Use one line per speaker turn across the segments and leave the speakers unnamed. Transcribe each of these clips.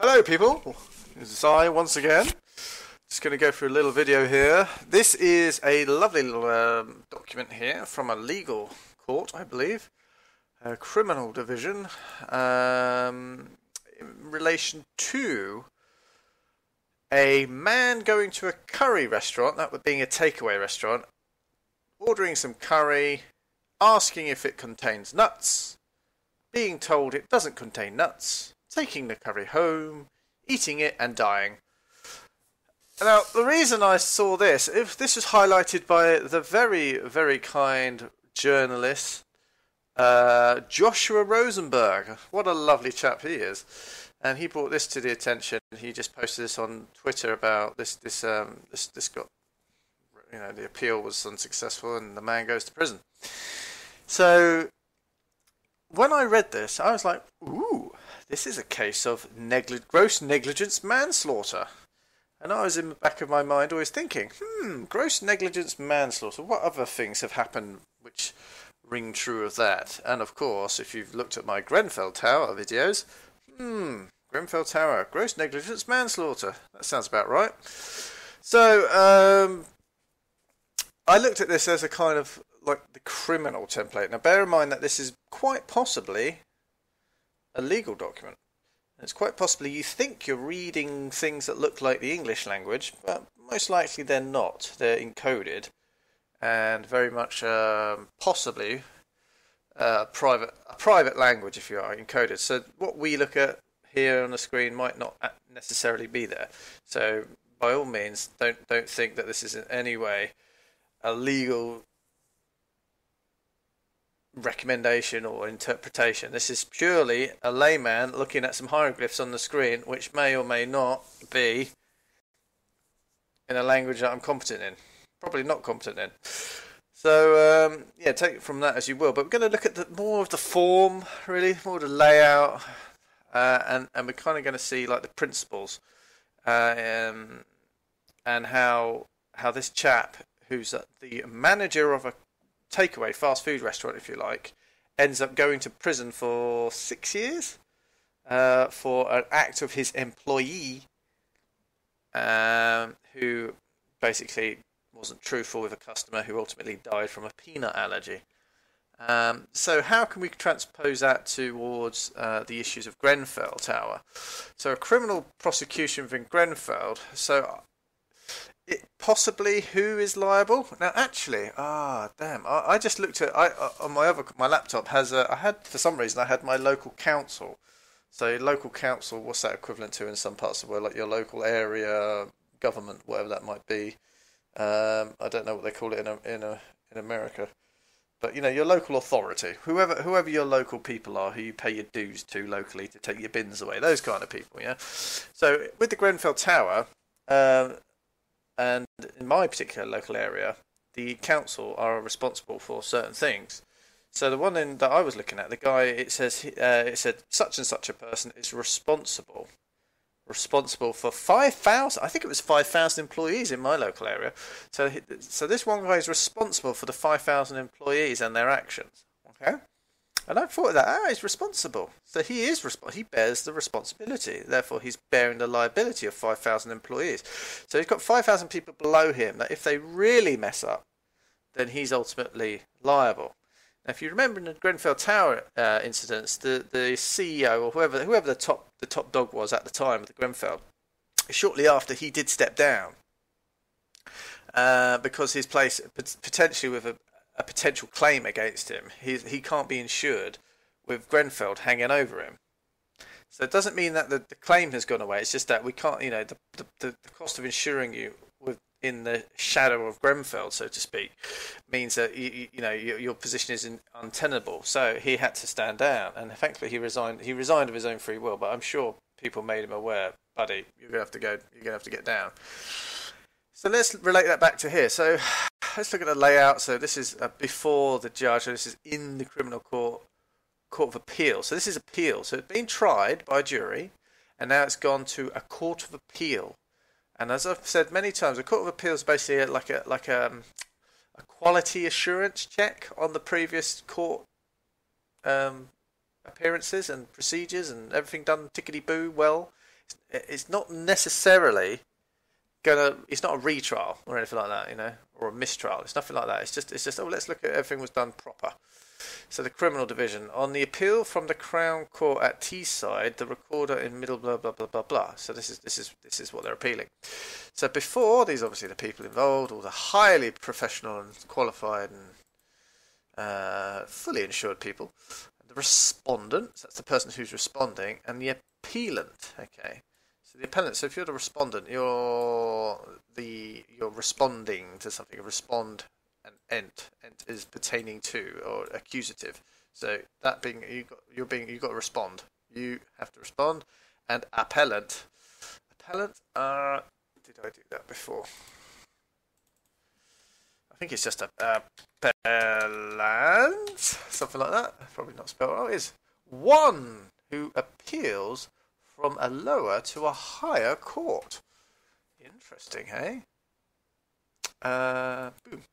Hello people, this is I once again. Just going to go through a little video here. This is a lovely little document here from a legal court, I believe, a criminal division, in relation to a man going to a curry restaurant, that would being a takeaway restaurant, ordering some curry, asking if it contains nuts, being told it doesn't contain nuts, taking the curry home, eating it and dying. Now, the reason I saw this, if this was highlighted by the very, very kind journalist, Joshua Rosenberg. What a lovely chap he is. And he brought this to the attention. He just posted this on Twitter about this got, the appeal was unsuccessful and the man goes to prison. So, when I read this, I was like, ooh, this is a case of gross negligence manslaughter. And I was in the back of my mind always thinking, gross negligence manslaughter, what other things have happened which ring true of that? And of course, if you've looked at my Grenfell Tower videos, Grenfell Tower, gross negligence manslaughter. That sounds about right. So, I looked at this as a kind of like the criminal template. Now, bear in mind that this is quite possibly a legal document. It's quite possibly you think you're reading things that look like the English language, but most likely they're not. They're encoded and very much possibly a private language, if you are encoded. So what we look at here on the screen might not necessarily be there. So by all means, don't think that this is in any way a legal recommendation or interpretation. This is purely a layman looking at some hieroglyphs on the screen, which may or may not be in a language that I'm competent in. Probably not competent in. So yeah, take it from that as you will. But we're going to look at more of the form, really, more of the layout, and we're kind of going to see like the principles, and how this chap, who's the manager of a takeaway fast food restaurant, if you like, ends up going to prison for 6 years for an act of his employee, who basically wasn't truthful with a customer who ultimately died from a peanut allergy. So how can we transpose that towards the issues of Grenfell Tower? So a criminal prosecution within Grenfell. So possibly who is liable? Now, actually, I just looked at on my laptop for some reason I had my local council. So local council, what's that equivalent to in some parts of the world, like your local area government, whatever that might be. I don't know what they call it in America, but your local authority, whoever your local people are, who you pay your dues to locally to take your bins away, those kind of people. Yeah. So with the Grenfell Tower. And in my particular local area, the council are responsible for certain things. So the one that I was looking at, the guy, it said such and such a person is responsible for 5,000. I think it was 5,000 employees in my local area. So this one guy is responsible for the 5,000 employees and their actions. Okay. And I thought that, he's responsible. So he bears the responsibility. Therefore, he's bearing the liability of 5,000 employees. So he's got 5,000 people below him that if they really mess up, then he's ultimately liable. Now, if you remember in the Grenfell Tower incidents, the CEO or whoever the top dog was at the time of the Grenfell, shortly after he did step down, because his place potentially with a potential claim against him, he can't be insured with Grenfell hanging over him. So it doesn't mean that the claim has gone away. It's just that we can't, the cost of insuring you in the shadow of Grenfell, so to speak, means that your position is untenable. So he had to stand down, and thankfully he resigned. He resigned of his own free will, but I'm sure people made him aware, buddy, you're gonna have to go. You're gonna have to get down. So let's relate that back to here. So let's look at the layout. So this is before the judge. So this is in the criminal court of appeal. So this is appeal. So it's been tried by a jury, and now it's gone to a court of appeal. And as I've said many times, a court of appeal is basically like a quality assurance check on the previous court appearances and procedures and everything done tickety-boo well. It's not necessarily it's not a retrial or anything like that, or a mistrial. It's nothing like that. It's just, let's look at everything was done proper. So the criminal division, on the appeal from the Crown Court at Teesside, the recorder in middle blah blah blah blah blah. So this is what they're appealing. So before, these obviously the people involved, all the highly professional and qualified and fully insured people. The respondent, so that's the person who's responding, and the appellant. Okay. So the appellant. So if you're the respondent, you're responding to something. You respond, and ent is pertaining to or accusative. So that being you've got to respond. You have to respond, and appellant. Did I do that before? I think it's just appellant, something like that. Probably not spelled. Oh, it is one who appeals from a lower to a higher court. Interesting, hey? Boom.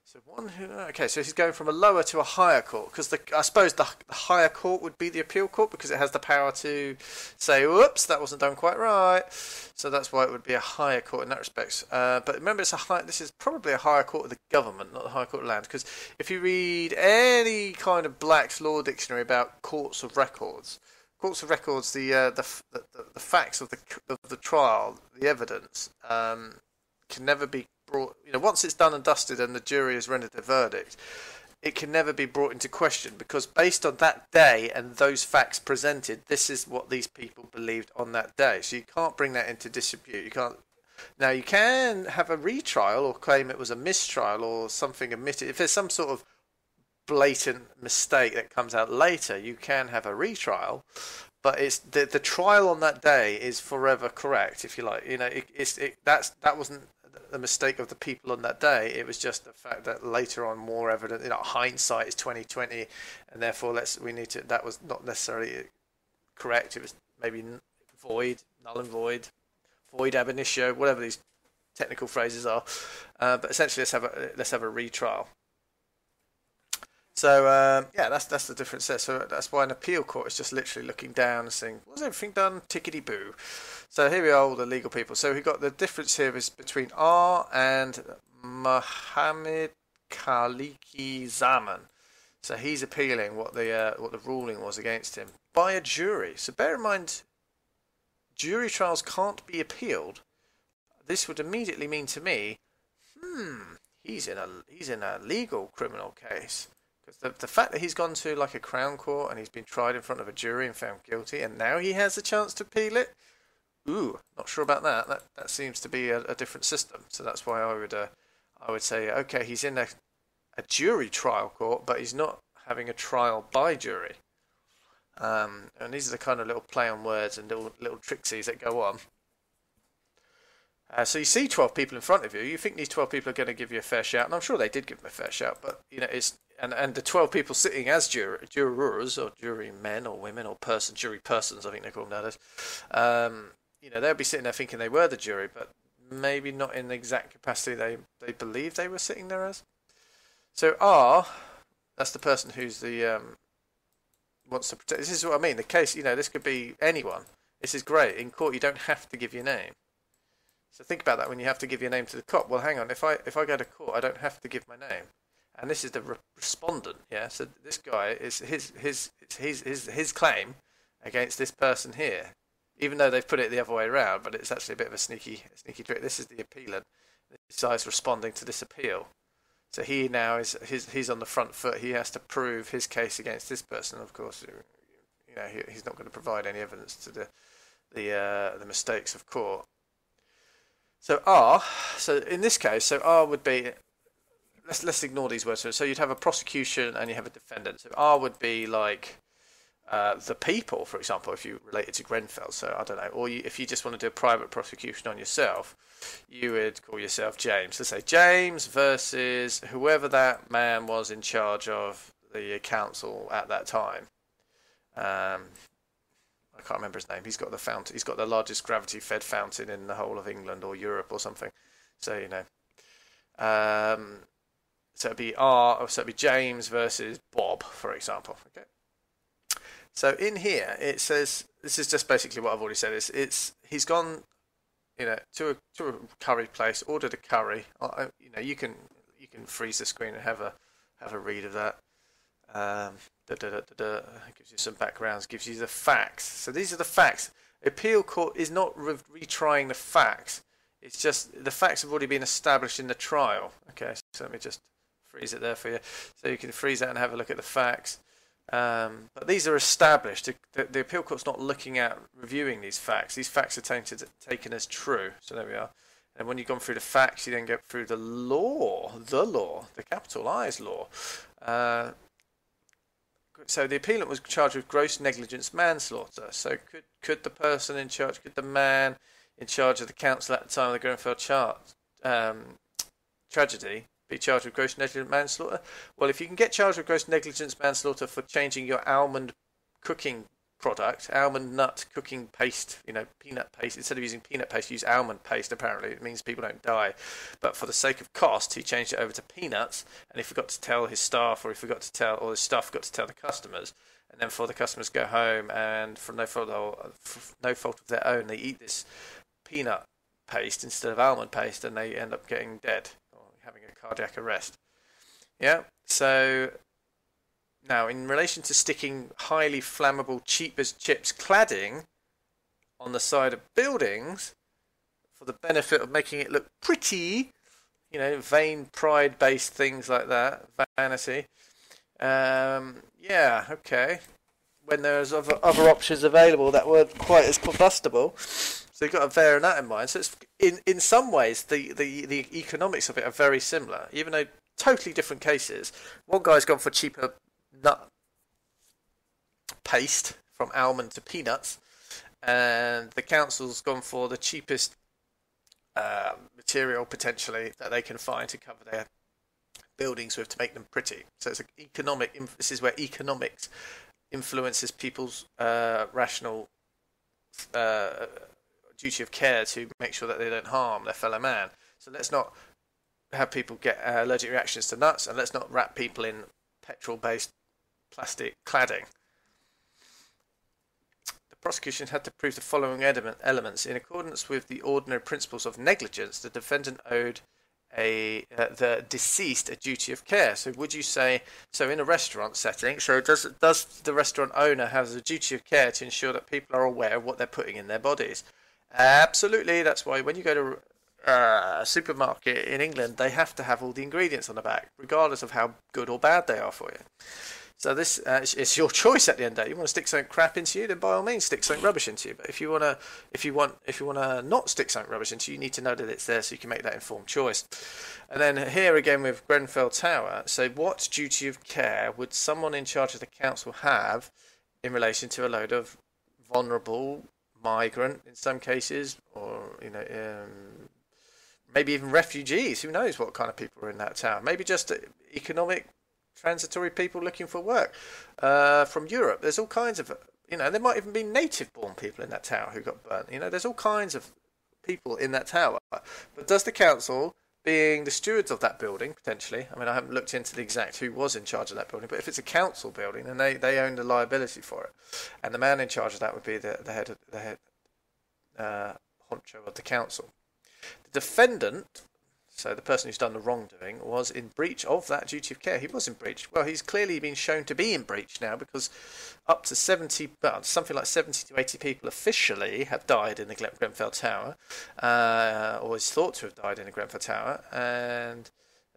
So one who... Okay, so he's going from a lower to a higher court, because I suppose the higher court would be the appeal court, because it has the power to say, whoops, that wasn't done quite right. So that's why it would be a higher court in that respect. But remember, this is probably a higher court of the government, not the higher court of land, because if you read any kind of Black's Law Dictionary about courts of records, the facts of the trial, the evidence, can never be brought. Once it's done and dusted and the jury has rendered their verdict, it can never be brought into question, because based on that day and those facts presented, this is what these people believed on that day. So you can't bring that into dispute. You can't. Now you can have a retrial or claim it was a mistrial or something omitted. If there's some sort of blatant mistake that comes out later, you can have a retrial, but it's the trial on that day is forever correct, if you like. That wasn't the mistake of the people on that day. It was just the fact that later on more evidence. Hindsight is 20/20, and therefore that was not necessarily correct. It was maybe void, null and void ab initio, whatever these technical phrases are. But essentially, let's have a retrial. So that's the difference there. So that's why an appeal court is just literally looking down and saying, was everything done? Tickety boo. So here we are, all the legal people. So we've got the difference here is between R and Mohammed Khaliki Zaman. So he's appealing what the ruling was against him by a jury. So bear in mind, jury trials can't be appealed. This would immediately mean to me, he's in a legal criminal case. Because the fact that he's gone to like a Crown Court and he's been tried in front of a jury and found guilty, and now he has a chance to appeal it, not sure about that. That seems to be a different system. So that's why I would say, okay, he's in a jury trial court, but he's not having a trial by jury. And these are the kind of little play on words and little tricksies that go on. So you see 12 people in front of you. You think these 12 people are going to give you a fair shout, and I'm sure they did give him a fair shout. But it's and the 12 people sitting as jurors or jury men or women or jury persons, I think they call them nowadays. They'll be sitting there thinking they were the jury, but maybe not in the exact capacity they believe they were sitting there as. So R, that's the person who's the wants to protect. This is what I mean. The case, this could be anyone. This is great. In court, you don't have to give your name. So think about that when you have to give your name to the cop. Well, hang on. If I go to court, I don't have to give my name, and this is the respondent. Yeah. So this guy is his claim against this person here, even though they've put it the other way around. But it's actually a bit of a sneaky trick. This is the appealant. This guy's responding to this appeal. So he now he's on the front foot. He has to prove his case against this person. Of course, he's not going to provide any evidence to the mistakes of court. So in this case, R would be, let's ignore these words. So you'd have a prosecution and you have a defendant. So R would be like the people, for example, if you relate it to Grenfell. So I don't know, or if you just want to do a private prosecution on yourself, you would call yourself James. Let's say James versus whoever that man was in charge of the council at that time. I can't remember his name. He's got the fountain. He's got the largest gravity-fed fountain in the whole of England or Europe or something. So so it'd be James versus Bob, for example. Okay. So in here it says, this is just basically what I've already said. He's gone, to a curry place, ordered a curry. You can freeze the screen and have a read of that. It gives you some backgrounds, gives you the facts. So these are the facts. Appeal court is not retrying the facts. It's just the facts have already been established in the trial. Okay, so let me just freeze it there for you. So you can freeze that and have a look at the facts. But these are established. The appeal court's not looking at reviewing these facts. These facts are taken as true. So there we are. And when you've gone through the facts, you then go through the law, the capital I's law. So the appellant was charged with gross negligence manslaughter. So could the person in charge, could the man in charge of the council at the time of the Grenfell tragedy be charged with gross negligence manslaughter? Well, if you can get charged with gross negligence manslaughter for changing your almond cooking product, almond nut cooking paste, peanut paste, instead of using peanut paste, use almond paste, apparently. It means people don't die. But for the sake of cost, he changed it over to peanuts, and he forgot to tell his staff, or his staff forgot to tell the customers. And then for the customers go home, and for no fault of their own, they eat this peanut paste instead of almond paste, and they end up getting dead or having a cardiac arrest. Yeah, so now in relation to sticking highly flammable cheap as chips cladding on the side of buildings for the benefit of making it look pretty, vain pride based things like that, vanity. Yeah, okay. When there's other options available that weren't quite as combustible. So you've got to bear that in mind. So it's, in some ways, the economics of it are very similar, even though totally different cases. One guy's gone for cheaper nut paste from almond to peanuts, and the council's gone for the cheapest material potentially that they can find to cover their buildings with to make them pretty. So it's this is where economics influences people's rational duty of care to make sure that they don't harm their fellow man. So let's not have people get allergic reactions to nuts, and let's not wrap people in petrol-based plastic cladding. The prosecution had to prove the following elements. In accordance with the ordinary principles of negligence, the defendant owed the deceased a duty of care. So would you say, so in a restaurant setting, so does the restaurant owner have a duty of care to ensure that people are aware of what they're putting in their bodies? Absolutely. That's why when you go to a supermarket in England, they have to have all the ingredients on the back, regardless of how good or bad they are for you. So this it's your choice at the end of the day. You want to stick something crap into you, then by all means stick something rubbish into you. But if you wanna not stick something rubbish into you, you need to know that it's there so you can make that informed choice. And then here again with Grenfell Tower, so what duty of care would someone in charge of the council have in relation to a load of vulnerable migrant, in some cases, or maybe even refugees? Who knows what kind of people are in that tower? Maybe just economic transitory people looking for work from Europe. There's all kinds of, there might even be native-born people in that tower who got burnt. There's all kinds of people in that tower. But does the council, being the stewards of that building, potentially, I haven't looked into the exact who was in charge of that building, but if it's a council building, then they own the liability for it. And the man in charge of that would be the head honcho of the council. The defendant, so the person who's done the wrongdoing, was in breach of that duty of care. He was in breach. Well, he's clearly been shown to be in breach now, because up to something like 70 to 80 people officially have died in the Grenfell Tower, or is thought to have died in the Grenfell Tower. And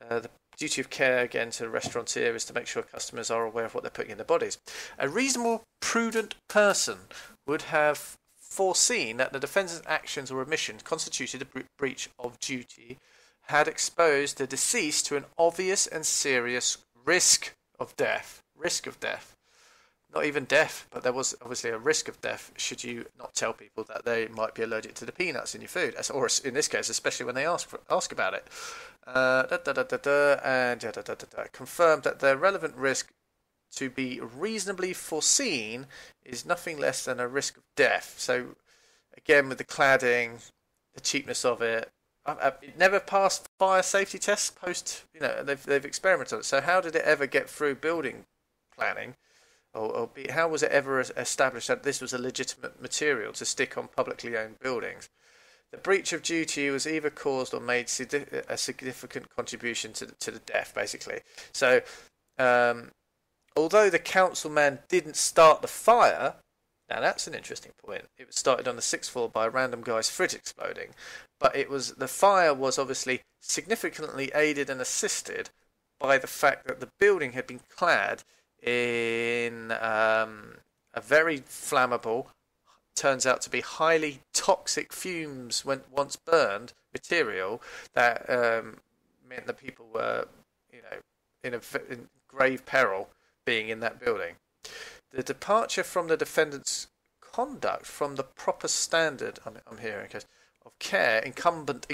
the duty of care, again, to the restaurateur is to make sure customers are aware of what they're putting in their bodies. A reasonable, prudent person would have foreseen that the defendant's actions or omissions constituted a breach of duty, had exposed the deceased to an obvious and serious risk of death. Not even death, but there was obviously a risk of death should you not tell people that they might be allergic to the peanuts in your food, or in this case, especially when they ask about it. Confirmed that the relevant risk to be reasonably foreseen is nothing less than a risk of death. So, again, with the cladding, the cheapness of it, it never passed fire safety tests post, they've experimented on it. So how did it ever get through building planning how was it ever established that this was a legitimate material to stick on publicly owned buildings? The breach of duty was either caused or made a significant contribution to the death, basically. So, although the councilman didn't start the fire, now that's an interesting point. It was started on the 6th floor by a random guy's fridge exploding, but the fire was obviously significantly aided and assisted by the fact that the building had been clad in a very flammable, turns out to be highly toxic fumes when once burned material that meant that people were, in grave peril being in that building. The departure from the defendant's conduct from the proper standard, I'm hearing, of care incumbent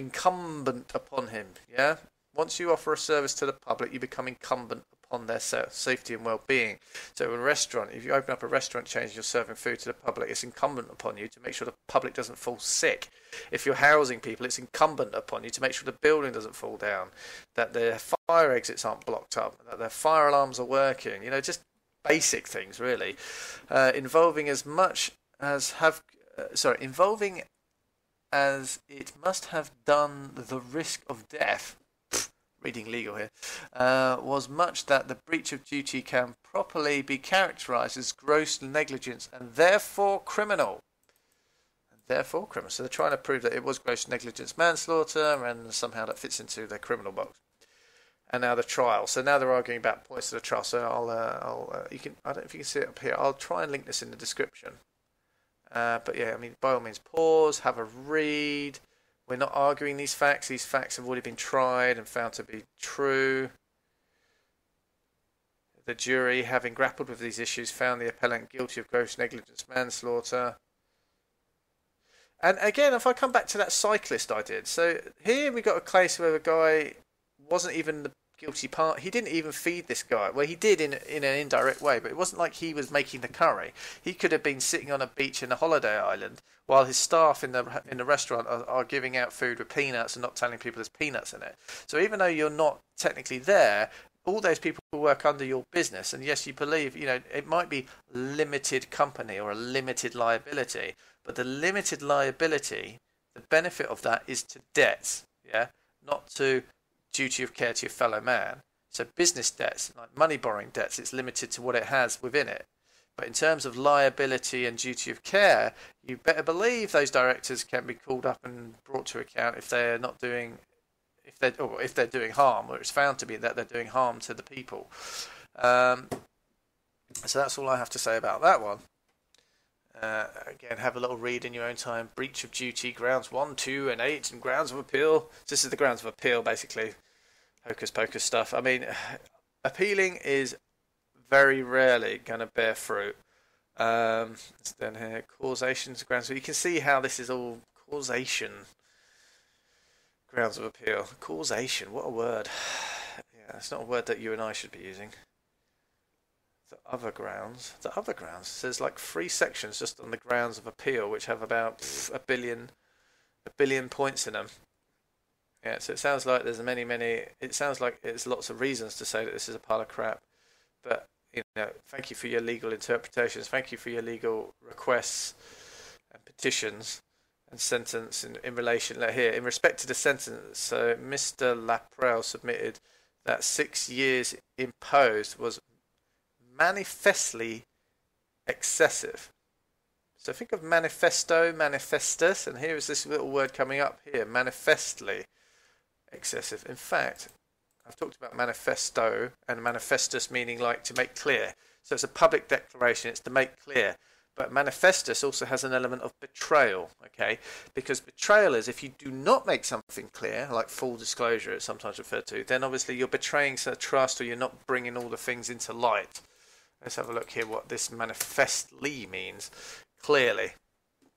upon him. Yeah, once you offer a service to the public, you become incumbent upon their safety and well-being. So a restaurant, if you open up a restaurant chain and you're serving food to the public, it's incumbent upon you to make sure the public doesn't fall sick. If you're housing people, it's incumbent upon you to make sure the building doesn't fall down, that their fire exits aren't blocked up, that their fire alarms are working. Just basic things, really, involving as it must have done the risk of death. Reading legal here, was much that the breach of duty can properly be characterised as gross negligence and therefore criminal. So they're trying to prove that it was gross negligence manslaughter, and somehow that fits into the criminal box. And now the trial. So now they're arguing about points of the trial. So I don't know if you can see it up here. I'll try and link this in the description. But yeah, by all means, pause, have a read. We're not arguing these facts. These facts have already been tried and found to be true. The jury, having grappled with these issues, found the appellant guilty of gross negligence manslaughter. And again, if I come back to that cyclist I did. So here we got a case where the guy wasn't even the guilty part. He didn't even feed this guy. Well, he did in an indirect way, but it wasn't like he was making the curry. He could have been sitting on a beach in a holiday island while his staff in the restaurant are giving out food with peanuts and not telling people there's peanuts in it. So even though you're not technically there, all those people work under your business, and yes, you believe, it might be limited company or a limited liability, but the limited liability, the benefit of that is to debts, yeah, not to duty of care to your fellow man. So business debts, like money borrowing debts, it's limited to what it has within it. But in terms of liability and duty of care, you better believe those directors can be called up and brought to account if they're not doing, if they're doing harm, or it's found to be that they're doing harm to the people. So that's all I have to say about that one. Again, have a little read in your own time. Breach of duty, grounds 1, 2, and 8, and grounds of appeal. This is the grounds of appeal, basically. Hocus pocus stuff. Appealing is very rarely going to bear fruit. It's down here, causation's grounds. So you can see how this is all causation. Grounds of appeal. Causation, what a word. Yeah, it's not a word that you and I should be using. The other grounds. There's like 3 sections just on the grounds of appeal, which have about a billion points in them. Yeah, so it sounds like there's many. It sounds like there's lots of reasons to say that this is a pile of crap. But thank you for your legal interpretations. Thank you for your legal requests and petitions and sentence in relation here in respect to the sentence. So Mr. Laprelle submitted that 6 years imposed was manifestly excessive. So think of manifesto, manifestus, and here is this little word coming up here, manifestly excessive. In fact, I've talked about manifesto and manifestus meaning like to make clear. So it's a public declaration, it's to make clear. But manifestus also has an element of betrayal, okay? Because betrayal is if you do not make something clear, like full disclosure it's sometimes referred to, then obviously you're betraying some trust or you're not bringing all the things into light. Let's have a look here what this manifestly means. Clearly.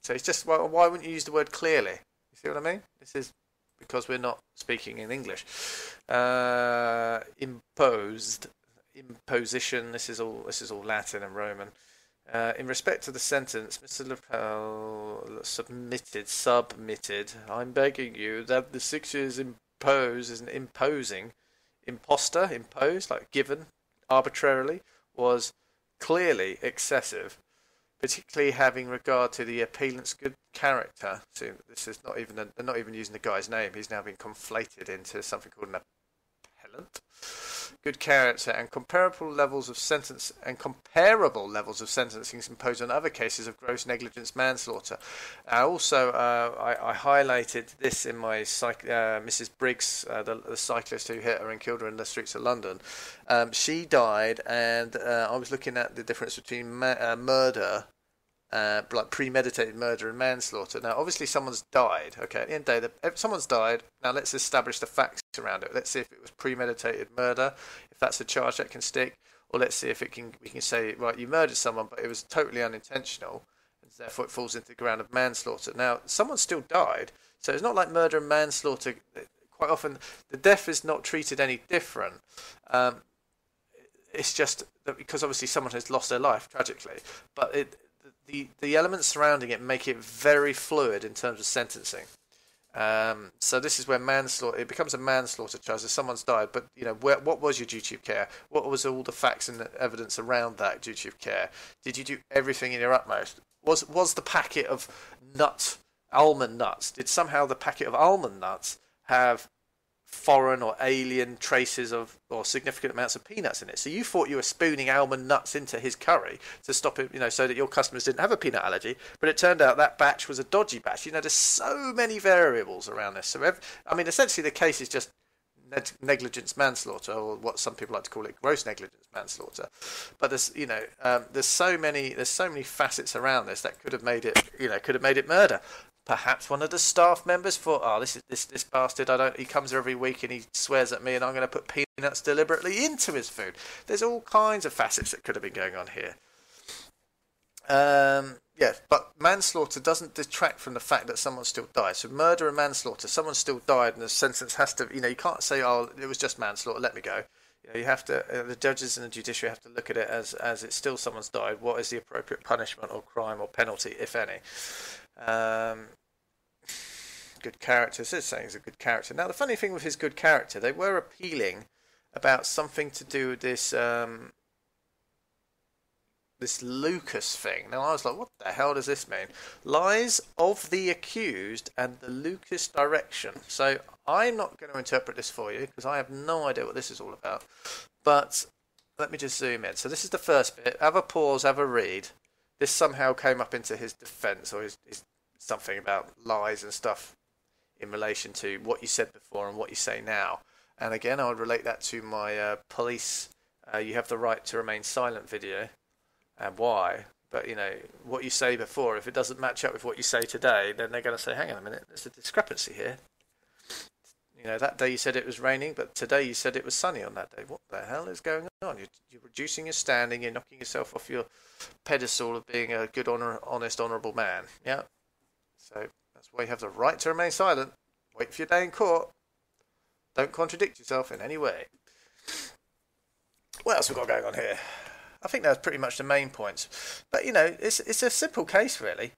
So it's just, well, why wouldn't you use the word clearly? You see what I mean? This is because we're not speaking in English. Imposed. Imposition. This is all Latin and Roman. In respect to the sentence, Mr. Lapel submitted, I'm begging you that the 6 years imposed is an imposing, imposed, like given arbitrarily, was clearly excessive, particularly having regard to the appellant's good character. So this is not even they're not even using the guy's name. He's now been conflated into something called an appellant. Good character and comparable levels of sentencing imposed on other cases of gross negligence manslaughter. Also, I highlighted this in my Mrs. Briggs, the cyclist who hit her and killed her in the streets of London. She died, and I was looking at the difference between murder, like premeditated murder and manslaughter. Now, obviously, someone's died. Okay, at the end of the day, someone's died. Now, let's establish the facts around it. Let's see if it was premeditated murder, if that's a charge that can stick, or let's see if we can say, right, you murdered someone, but it was totally unintentional, and therefore it falls into the ground of manslaughter. Now, someone still died, so it's not like murder and manslaughter. Quite often, the death is not treated any different. It's just that because obviously someone has lost their life tragically, but the elements surrounding it make it very fluid in terms of sentencing. So this is where manslaughter, it becomes a manslaughter charge if someone's died. But what was your duty of care? What was all the facts and the evidence around that duty of care? Did you do everything in your utmost? Was the packet of almond nuts? Did somehow the packet of almond nuts have foreign or alien traces of or significant amounts of peanuts in it? So you thought you were spooning almond nuts into his curry to stop it, so that your customers didn't have a peanut allergy, but it turned out that batch was a dodgy batch. There's so many variables around this. So essentially the case is just negligence manslaughter, or what some people like to call it, gross negligence manslaughter. But there's so many facets around this that could have made it murder. Perhaps one of the staff members thought, this bastard, he comes every week and he swears at me and I'm going to put peanuts deliberately into his food. There's all kinds of facets that could have been going on here. But manslaughter doesn't detract from the fact that someone still died. So murder and manslaughter, someone still died and the sentence has to, you can't say, it was just manslaughter, let me go. You have to, the judges and the judiciary have to look at it as it's still someone's died. What is the appropriate punishment or crime or penalty, if any? Good character. This is saying he's a good character. Now, the funny thing with his good character, they were appealing about something to do with this this Lucas thing. Now, I was like, what the hell does this mean? Lies of the accused and the Lucas direction. So I'm not going to interpret this for you because I have no idea what this is all about. But let me just zoom in. So this is the first bit. Have a pause, have a read. This somehow came up into his defence, or his something about lies and stuff in relation to what you said before and what you say now. And again, I would relate that to my police, you have the right to remain silent video, and why. But, what you say before, if it doesn't match up with what you say today, then they're going to say, hang on a minute, there's a discrepancy here. That day you said it was raining, but today you said it was sunny on that day. What the hell is going on? You're reducing your standing, you're knocking yourself off your pedestal of being a good, honest, honourable man. Yeah? So that's why you have the right to remain silent. Wait for your day in court. Don't contradict yourself in any way. What else have we got going on here? I think that's pretty much the main points. But, it's a simple case, really.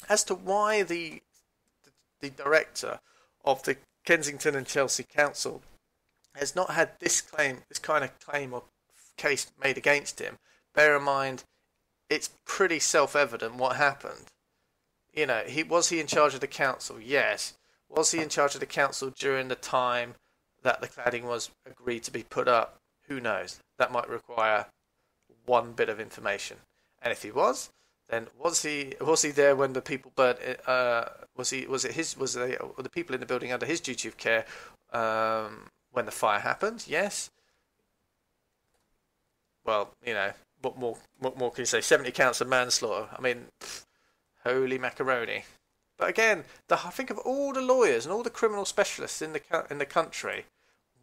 As to why the director of the Kensington and Chelsea Council has not had this kind of claim or case made against him, bear in mind, it's pretty self-evident what happened. Was he in charge of the council? Yes. Was he in charge of the council during the time that the cladding was agreed to be put up? Who knows? That might require one bit of information. And if he was, then was he there when the people burnt it? Was the people in the building under his duty of care when the fire happened? Yes. Well, what more can you say? 70 counts of manslaughter. I mean, holy macaroni. But again, I think of all the lawyers and all the criminal specialists in the country,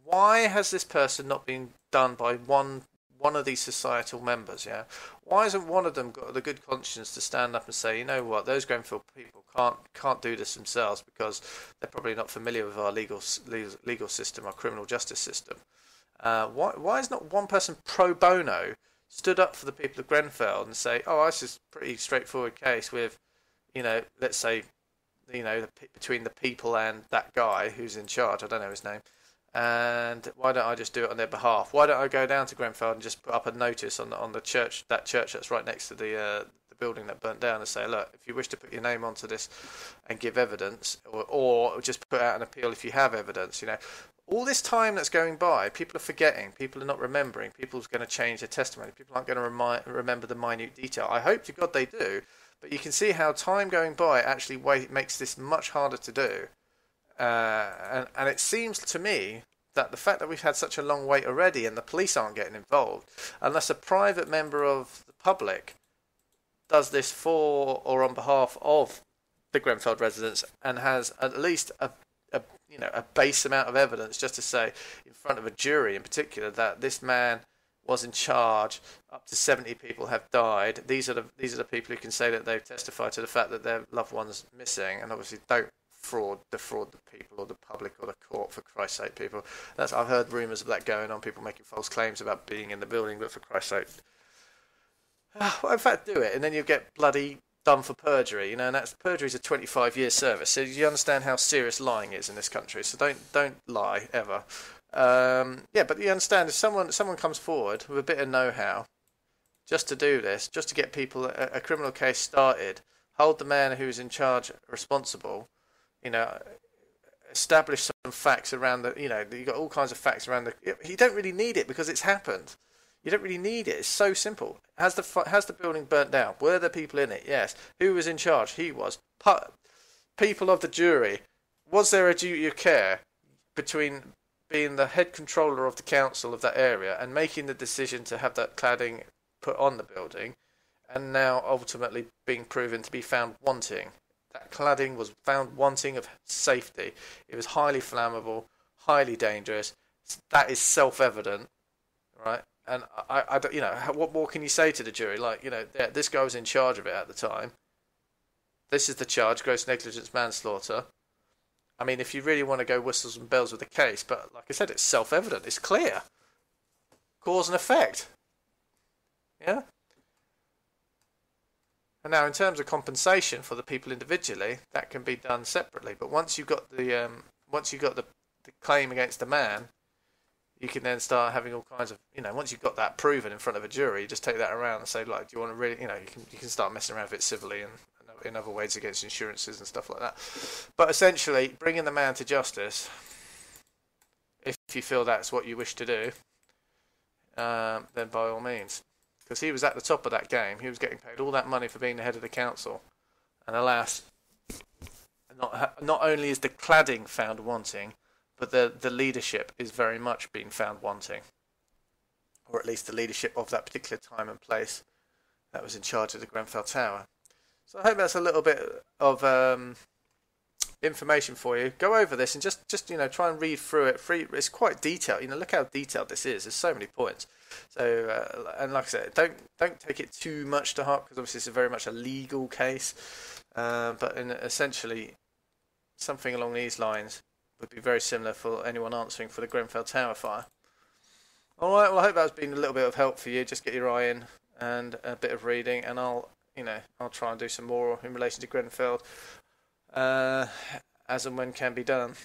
why has this person not been done by one of these societal members? Yeah, why hasn't one of them got the good conscience to stand up and say, you know what, those Grenfell people can't do this themselves because they're probably not familiar with our legal system, our criminal justice system. Why is not one person pro bono stood up for the people of Grenfell and say, this is a pretty straightforward case with, let's say, between the people and that guy who's in charge, I don't know his name, And why don't I just do it on their behalf? Why don't I go down to Grenfell and just put up a notice on the church, that church that's right next to the building that burnt down, and say, look, if you wish to put your name onto this and give evidence, or just put out an appeal if you have evidence. All this time that's going by, people are forgetting, people are not remembering, people's going to change their testimony, people aren't going to remember the minute detail. I hope to God they do, but you can see how time going by actually makes this much harder to do. And it seems to me that the fact that we've had such a long wait already and the police aren't getting involved, unless a private member of the public does this for or on behalf of the Grenfell residents and has at least a base amount of evidence just to say in front of a jury in particular that this man was in charge, up to 70 people have died. These are the people who can say that they've testified to the fact that their loved one's missing, and obviously don't defraud the people or the public or the court, for Christ's sake, people. I've heard rumours of that going on, people making false claims about being in the building, but for Christ's sake, well, in fact, do it, and then you'll get bloody done for perjury, and perjury's a 25-year service, so you understand how serious lying is in this country, so don't lie, ever. But you understand, if someone comes forward with a bit of know-how, just to do this, just to get people a criminal case started, hold the man who's in charge responsible, establish some facts around you've got all kinds of facts around you don't really need it because it's happened. You don't really need it. It's so simple. Has the building burnt down? Were there people in it? Yes. Who was in charge? He was. People of the jury. Was there a duty of care between being the head controller of the council of that area and making the decision to have that cladding put on the building, and now ultimately being proven to be found wanting? That cladding was found wanting of safety. It was highly flammable, highly dangerous. That is self-evident, right? And I don't, what more can you say to the jury? This guy was in charge of it at the time. This is the charge: gross negligence manslaughter. I mean, if you really want to go whistles and bells with the case, but like I said, it's self-evident. It's clear. Cause and effect. Yeah. And now, in terms of compensation for the people individually, that can be done separately. But once you've got the claim against the man, you can then start having all kinds of, once you've got that proven in front of a jury, you just take that around and say, like, do you want to really, you can start messing around with it civilly and in other ways against insurances and stuff like that. But essentially, bringing the man to justice, if you feel that's what you wish to do, then by all means. Because he was at the top of that game. He was getting paid all that money for being the head of the council. And alas, not only is the cladding found wanting, but the leadership is very much being found wanting. Or at least the leadership of that particular time and place that was in charge of the Grenfell Tower. So I hope that's a little bit of information for you. Go over this and just try and read through it. It's quite detailed. Look how detailed this is. There's so many points. So and like I said, don't take it too much to heart, because obviously it's very much a legal case. But essentially, something along these lines would be very similar for anyone answering for the Grenfell Tower fire. All right. Well, I hope that's been a little bit of help for you. Just get your eye in and a bit of reading, and I'll try and do some more in relation to Grenfell as and when can be done.